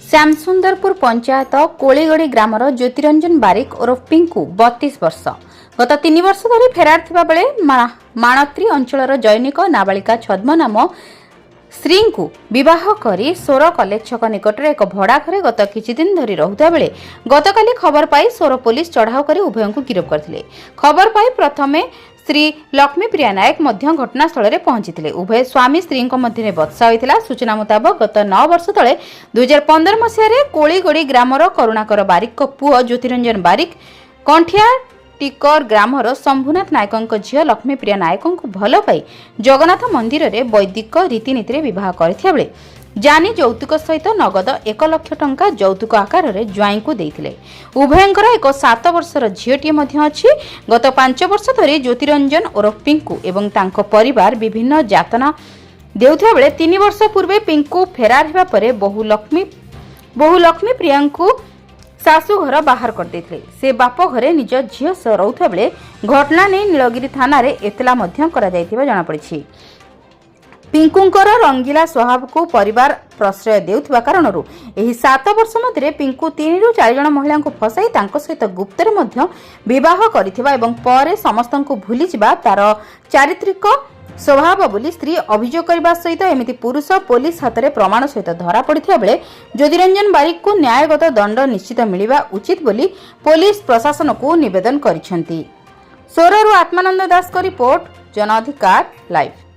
Shyamsundarpur panchayat कोलीगड़ी grammar Jyotiranjan बारिक ओरफ पिंकू 32 वर्ष गत 3 वर्ष धरी फेरार थिबा बेले माणत्री अंचलर जैनिक नाबालिका छद्म नाम श्री को विवाह करी सोर कलेज छक निकटर एक भड़ा घरे गत किछि दिन धरी रहुता बेले गतकाली खबर पाई सोर पुलिस चढ़ाऊ कर उभय को गिरफ्त करथिले। खबर पाई प्रथमे श्री लक्ष्मीप्रिया नायक मध्य घटनास्थल में पहुंची उभय स्वामी स्त्री मध्य बत्सा होता। सूचना मुताबक गत 9 वर्ष तले 2015 मसीह कोलीगड़ी ग्रामर करुणाकर बारिक पुओ ज्योतिरंजन बारिक कंठिया टिकर ग्रामर शंभुनाथ नायक झील लक्ष्मीप्रिया नायक भल पाई जगन्नाथ मंदिर में वैदिक रीतिनीति में बह कर जानी यौतुक सहित नगद 1 लाख टंका यौतुक आकार में ज्वाई को देते। उभयंकर एक 7 वर्षर झीटी अच्छी। गत 5 वर्ष धरी ज्योतिरंजन ओरफ पिंकू एवं तांको परिवार विभिन्न जातना देउथिबा बेले 3 वर्ष पूर्वे पिंकू फेरार हेबा परे बहु लक्ष्मी प्रिया शाशु घर बाहर कर देथिले। से बाप घरे निज झील सह रहुथा बेले घटना नहीं नीलगिरी थाना रे एतला मध्य करा जायतिबा जणा पड़िछि। पिंकूंकर रंगीला स्वभाव को परिवार प्रश्रय देउथिबा कारणरू एही 7 वर्ष मध्य पिंकू 3 ରୁ 4 जण महिला को फसाई तांको सहित गुप्तरे मध्य विवाह करिथिबा एवं परे समस्तंको भूली जिबा तार चारित्रिक स्वभाव बोली स्त्री अभियोग करबा सहित एमिति पुरुष पुलिस हाथ में प्रमाण सहित धरा पड़िथिबा बेले ज्योतिरंजन बारिक को न्यायगत दंड निश्चित मिलिबा उचित बोली पुलिस प्रशासन को निवेदन करिसेंती। सोररू आत्मानंद दास को रिपोर्ट जन अधिकार लाइव।